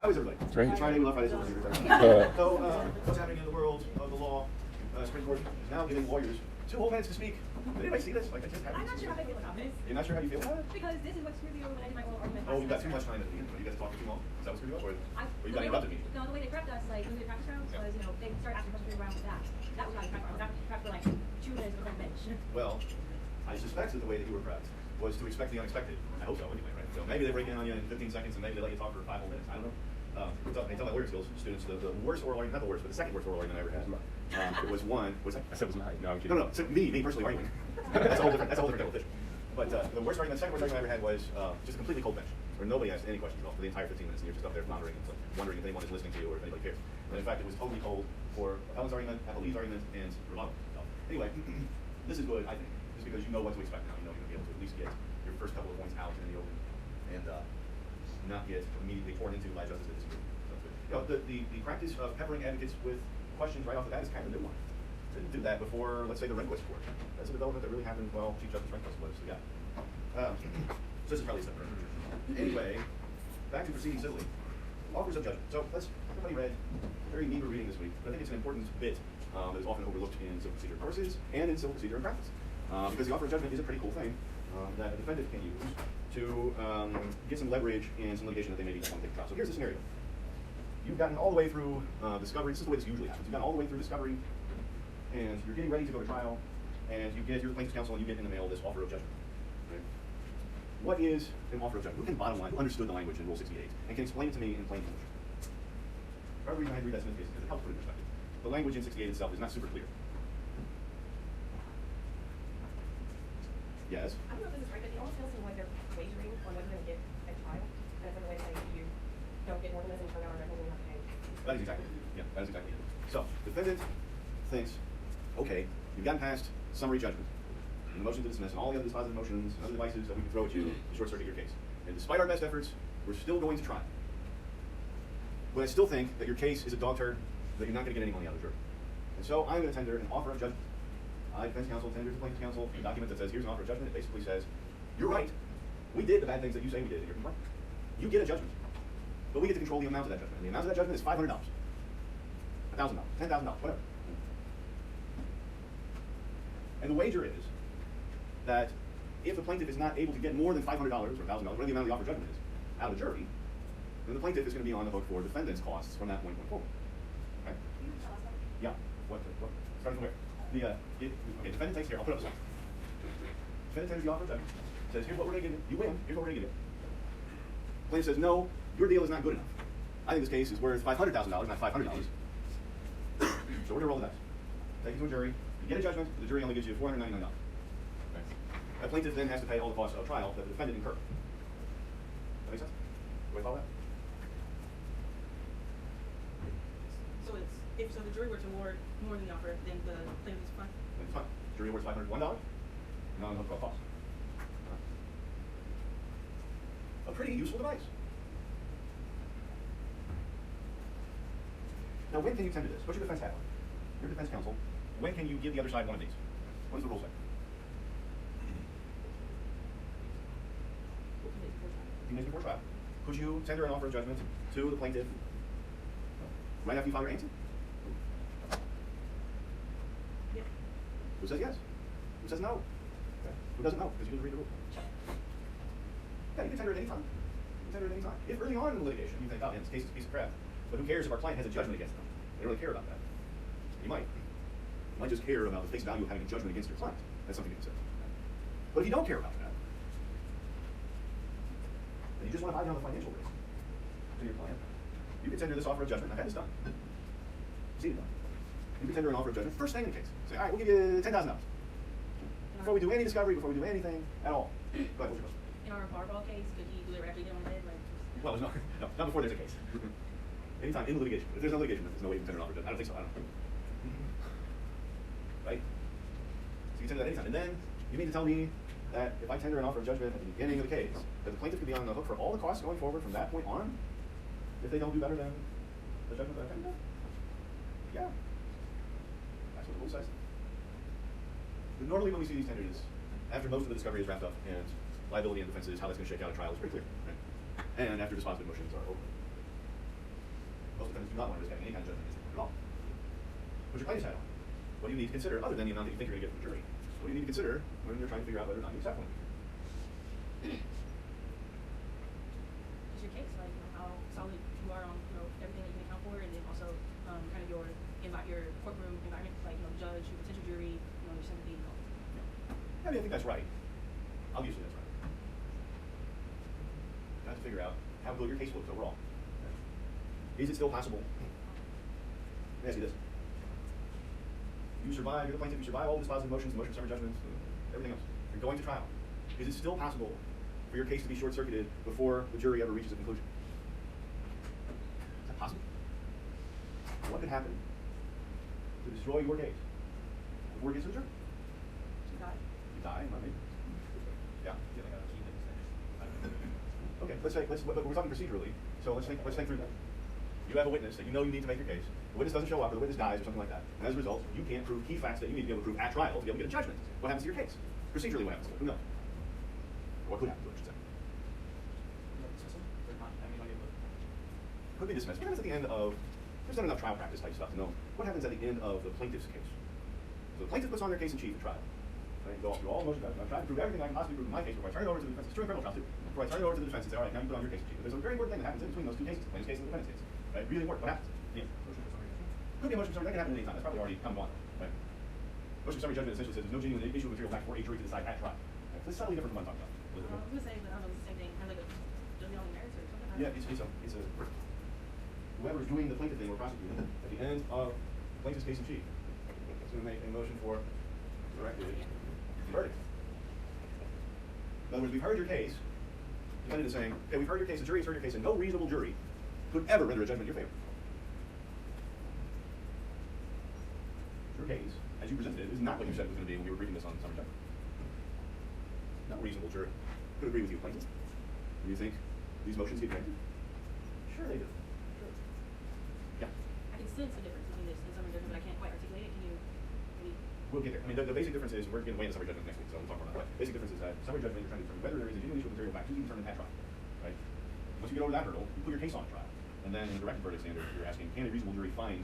How is everybody? Great. Friday, we love Fridays. So, what's happening in the world of the law? Supreme Court is now giving lawyers 2 whole minutes to speak. Did anybody see this? Like, I just happened. I'm not sure how I feel about this. You're not sure how you feel about it? Because this is what screwed me over when I did my oral argument. Oh, you've got too much time at the end. You guys talking too long? Is that what screwed you up? Or you got interrupted me? No, the way they prepped us, like, when we did practice rounds, was, you know, they started asking questions around with that. That was not a prep round. That was prep for like 2 minutes before the bench. Well, I suspect that the way that you were prepped was to expect the unexpected. I hope so, anyway, right? So maybe they break in on you in 15 seconds and maybe they let you talk for 5 whole minutes. I don't know. They tell my lawyer skills students the worst oral argument, not the worst, but the second worst oral argument I ever had. It was one. Was that? I said it was mine. No, I'm kidding. No, so me personally arguing. That's a whole different kettle of fish. But the worst argument, the second worst argument I ever had was just a completely cold bench, where nobody asked any questions at all for the entire 15 minutes, and you're just up there floundering and wondering if anyone is listening to you or if anybody cares. And in fact, it was totally cold for appellant's argument, appellee's argument, and rebuttal. So, anyway, this is good, I think, just because you know what to expect now. You know you're going to be able to at least get your first couple of points out in the open, and not get immediately torn into by justices that disagree. You know, the practice of peppering advocates with questions right off the bat is kind of a new one. Didn't do that before, let's say, the Rehnquist Court. That's a development that really happened while Chief Justice Rehnquist was the guy. So this is probably a step further. Anyway, back to proceeding civilly. Offers of judgment. So everybody read very meager reading this week, but I think it's an important bit that is often overlooked in civil procedure courses and in civil procedure in practice. Because the offer of judgment is a pretty cool thing that a defendant can use to get some leverage in some litigation that they maybe don't want to take to trial. So here's the scenario. You've gotten all the way through discovery. This is the way this usually happens. You've gotten all the way through discovery, and you're getting ready to go to trial, and you get your plaintiff's counsel, and you get in the mail this offer of judgment. Right? What is an offer of judgment? Who can bottom line, who understood the language in Rule 68, and can explain it to me in plain English? Part of the reason I read that Smith case is because it helps put it in perspective. The language in 68 itself is not super clear. Yes? I don't know if this is right, but it almost feels to me like they're wagering on what you're going to get at trial. And it's another way to say you don't get more than this and turn out on everything you have to pay. That is exactly it. Yeah, that is exactly it. So, defendant thinks, okay, you've gotten past summary judgment, and the motion to dismiss, and all the other dispositive motions and other devices that we can throw at you to short circuit your case. And despite our best efforts, we're still going to trial. But I still think that your case is a dog turd, that you're not going to get any money out of the jury. And so I'm going to tender an offer of judgment. I, defense counsel, tender to plaintiff's counsel a document that says, here's an offer of judgment. It basically says, you're right. We did the bad things that you say we did in your complaint. You get a judgment. But we get to control the amount of that judgment. And the amount of that judgment is $500, $1,000, $10,000, whatever. And the wager is that if the plaintiff is not able to get more than $500 or $1,000, whatever the amount of the offer of judgment is, out of the jury, then the plaintiff is going to be on the hook for defendant's costs from that point going forward. Okay? Yeah. What? Starting from where? Okay, defendant takes care. I'll put up a slide. Defendant tenders the offer of judgment. Says, here's what we're going to give you. You win. Here's what we're going to give you. Plaintiff says, no, your deal is not good enough. I think this case is worth $500,000, not $500. So we're going to roll the dice. Take it to a jury. You get a judgment. The jury only gives you $499. Okay. The plaintiff then has to pay all the costs of trial that the defendant incurred. That make sense? Do I follow that? So if the jury were to award more than the offer, then the plaintiff is fine. Then it's fine. Jury awards $501. Not on the hook for all costs. A pretty useful device. Now, when can you tender this? What's your defense have? Your defense counsel. When can you give the other side one of these? What does the rule say? 15 days before trial. Could you tender an offer of judgment to the plaintiff right after you file your answer? Yeah. Who says yes? Who says no? Okay. Who doesn't know? Because you didn't read the rule. Yeah, you can tender at any time. You can tender at any time. If early on in the litigation you think, oh, man, this case is a piece of crap, but who cares if our client has a judgment against them? They don't really care about that. You might. You might just care about the face value of having a judgment against your client. That's something to consider. But if you don't care about that, and you just want to buy down the financial risk to your client, you can tender this offer of judgment. I've had this done. I've seen it done. You can tender an offer of judgment first thing in the case. Say, all right, we'll give you $10,000. Before we do any discovery, before we do anything at all. Go ahead, what's your question? In our barbell case, could he directly get on the head? Like, Well, there's no, not before there's a case. Anytime in litigation. If there's no litigation, there's no way you can tender an offer of judgment. I don't think so. I don't know. Right? So you can tender that anytime. And then you mean to tell me that if I tender an offer of judgment at the beginning of the case, that the plaintiff could be on the hook for all the costs going forward from that point on, if they don't do better than the judgment that I tendered? Yeah. That's what the rule says. But normally when we see these tenders, after most of the discovery is wrapped up and liability and defenses, how that's going to shake out at trial is pretty clear. Right? And after dispositive motions are over. do not want to risk having any kind of judgment against the court at all. Put your plaintiff's hat on. What do you need to consider other than the amount that you think you're going to get from the jury? What do you need to consider when you're trying to figure out whether or not you accept one? Just your case, like, you know, how solid you are on, you know, everything that you can account for, and then also, kind of your courtroom environment, like, you know, judge, your potential jury, you know, your sympathy, and all. Yeah. I mean, I think that's right. Obviously, that's right. You have to figure out how good your case looks overall. Is it still possible? Let me ask you this. You survive, you're the plaintiff, you survive all the dispositive motions, the motion of summary judgments, everything else. You're going to trial. Is it still possible for your case to be short-circuited before the jury ever reaches a conclusion? Is that possible? What could happen to destroy your case before it gets to the jury? You got it. You die, maybe. Yeah. Okay, but we're talking procedurally, so let's think through that. You have a witness that you know you need to make your case. The witness doesn't show up, or the witness dies, or something like that. And as a result, you can't prove key facts that you need to be able to prove at trial to be able to get a judgment. What happens to your case? Procedurally, what happens to it? Who knows? Or what could happen to it, I should say. Could be dismissed. What happens at the end of, there's not enough trial practice type stuff to know. What happens at the end of the plaintiff's case? So the plaintiff puts on their case in chief at trial. Right? Go through all motions. I've tried to prove everything I can possibly prove in my case before I turn it over to the defense. It's true in criminal trials too. Before I turn it over to the defense and say, all right, now you put on your case in chief. But there's a very important thing that happens in between those two cases, the plaintiff's case and the defendant's case. Right? Really important. What happens? Yeah. Could be a motion for summary. That can happen at any time. That's probably already come and gone. Right? Motion for summary judgment essentially says there's no genuine issue of material fact for a jury to decide at trial. Right? So this is slightly different from what I'm talking about. I was gonna say, but I don't know, it's the same thing, kind of like a judgment on the merits or something. Yeah, it's a whoever's doing the plaintiff thing or prosecuting at the end of the plaintiff's case in chief is going to make a motion for directed verdict. In other words, we've heard your case. The defendant is saying, okay, we've heard your case, the jury has heard your case, and no reasonable jury could ever render a judgment in your favor. Your case, as you presented it, is not what you said it was going to be when we were briefing this on summary judgment. No reasonable jury could agree with you, plaintiff. Do you think these motions get granted? Sure they do. Sure. Yeah. I can sense the difference between this and summary judgment, but I can't quite articulate it. Can you maybe? We'll get there. I mean, the basic difference is, we're getting way into summary judgment next week, so we'll talk about that. But basic difference is that summary judgment, you're trying to determine whether there is a genuine issue of material fact to be determined at trial. Right? Once you get over that hurdle, you put your case on trial. And then in the directed verdict standard, you're asking, can a reasonable jury find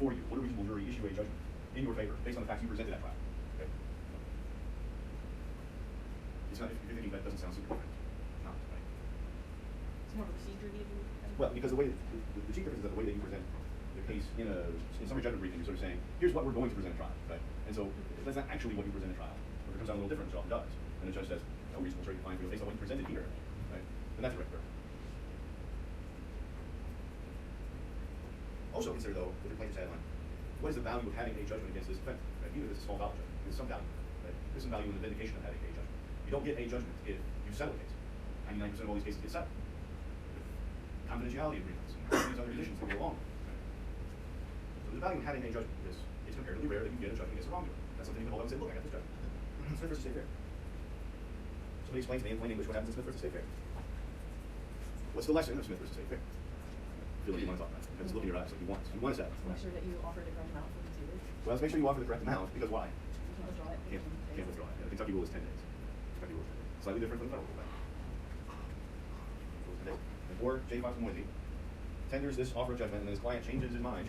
for you? Would a reasonable jury issue a judgment in your favor based on the facts you presented at trial? Okay. It's not, if you're thinking that doesn't sound super different. It's not, right? It's more of a procedure than Well, because the way the chief difference is that the way that you present the case in summary judgment briefing, you're sort of saying, here's what we're going to present at trial, right? And so that's not actually what you present at trial. Or if it comes out a little different, which it often does. And the judge says, no reasonable jury can find for you based on what you presented here, right? And that's a direct verdict. Also consider, though, with your plaintiff's hat on, what is the value of having a judgment against this defendant? Right? Even if it's a small dollar judgment, there's some value. Right? There's some value in the vindication of having a judgment. You don't get a judgment if you settle a case. 99% of all these cases get settled. Confidentiality agreements and these other conditions that go along. Right? So the value of having a judgment is it's comparatively rare that you get a judgment against a wrongdoer. That's something you can hold up and say, look, I got this judgment. Smith versus State Fair. Somebody explains to me in plain English what happens in Smith versus State Fair. What's the lesson of Smith versus State Fair? I feel like you want to talk about it. Because look in your eyes like you want. You want to settle. Make sure that you offer the correct amount for the suitor. Well, let's make sure you offer the correct amount, because why? You can't withdraw it. Can't withdraw it. The Kentucky rule is 10 days. Kentucky rule is 10 days. Slightly different from the federal rule. Before J. Fox Moisey tenders this offer of judgment, and then his client changes its mind.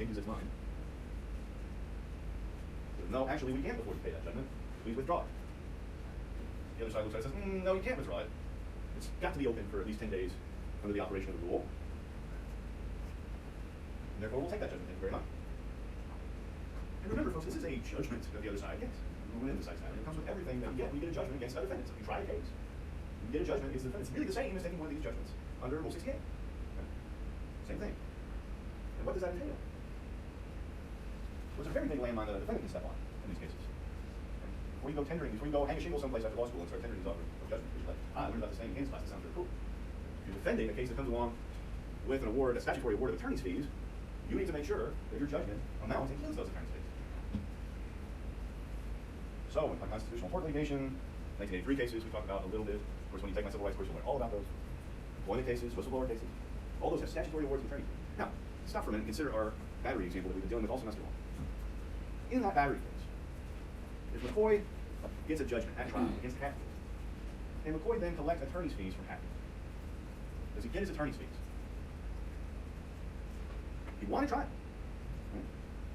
Says, no, actually, we can't afford to pay that judgment. Please withdraw it. The other side looks at it and says, no, you can't withdraw it. It's got to be open for at least 10 days under the operation of the rule. And therefore, we'll take that judgment. Thank you very much. And remember, folks, this is a judgment that the other side gets. We'll emphasize that. And it comes with everything that we get. We get a judgment against other defendants. If we try a case, we get a judgment against the defendant. It's really the same as taking one of these judgments under Rule 68. Right? Same thing. And what does that entail? Well, it's a very big landmine that a defendant can step on in these cases. Right? Before you go tendering, before you go hang a shingle someplace after law school and start tendering these offers of judgment, you're like, I learned about this thing in Kansas class. That sounds really cool. If you're defending a case that comes along with an award, a statutory award of attorney's fees, you need to make sure that your judgment amount includes those attorney's fees. So, in constitutional tort litigation, 1983 cases we talked about a little bit. Of course, when you take my civil rights course, you'll learn all about those. Employment cases, whistleblower cases, all those have statutory awards of attorney fees. Now, stop for a minute and consider our battery example that we've been dealing with all semester long. In that battery case, if McCoy gets a judgment at trial against Hatfield, and McCoy then collects attorney's fees from Hatfield, does he get his attorney's fees? He won a trial. Right?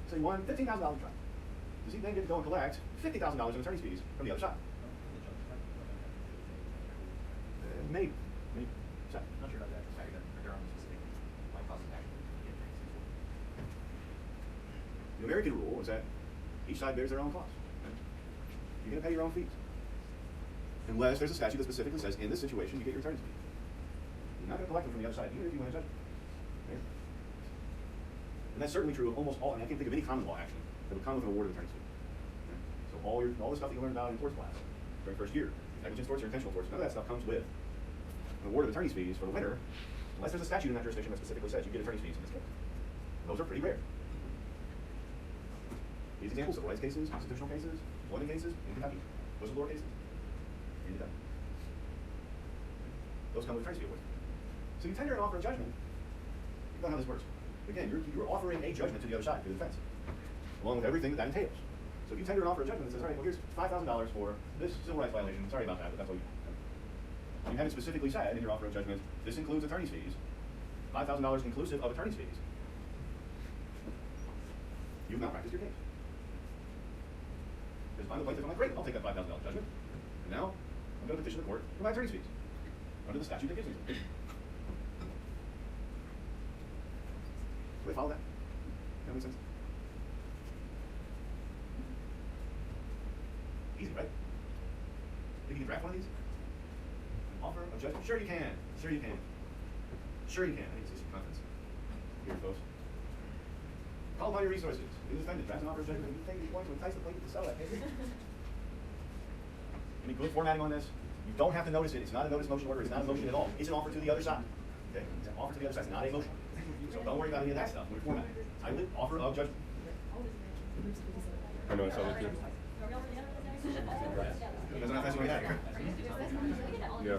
So he won $15,000 trial. Does he then get to go and collect $50,000 in attorney's fees from the other side? Maybe. So, I'm not sure about that. Are there on specific like causes of action to get attorney's fees for? the American rule is that each side bears their own costs. Right? You're going to pay your own fees. Unless there's a statute that specifically says, in this situation, you get your attorney's fees. You're not going to collect them from the other side, even if you win a judgment. Okay? And that's certainly true of almost all. I mean, I can't think of any common law action that would come with an award of attorney's fees. Okay? So all the stuff that you learn about in torts class during first year, negligence torts or intentional torts, none of that stuff comes with an award of attorney's fees for the winner, unless there's a statute in that jurisdiction that specifically says you get attorney's fees in this case. Those are pretty rare. These examples, civil rights cases, constitutional cases, employment cases, in Kentucky, whistleblower cases, in Kentucky. Those come with attorney's fee awards. So you tender an offer of judgment. You know how this works. Again, you're offering a judgment to the other side, to the defense, along with everything that entails. So if you tender an offer of judgment that says, all right, well, here's $5,000 for this civil rights violation. Sorry about that, but that's all you. You haven't specifically said in your offer of judgment, this includes attorney's fees, $5,000 inclusive of attorney's fees. You've not practiced your case. Because if I'm the plaintiff, I'm like, great, I'll take that $5,000 judgment. And now, I'm going to petition the court for my attorney's fees, under the statute that gives me them. Do they follow that? That makes sense? Easy, right? Think you can draft one of these? An offer of judgment? Sure you can. Sure you can. Sure you can. I need to see some confidence here, folks. Call upon your resources. Be the defendant. Draft an offer of judgment. You think you're going to entice the plaintiff to sell that case? Any good formatting on this? You don't have to notice it. It's not a notice motion order. It's not a motion at all. It's an offer to the other side. Okay? It's an offer to the other side. It's not a motion. So don't worry about any of that stuff when you're formatting. Title it offer of judgment. I know it's all good. Doesn't have to say that here. Yeah.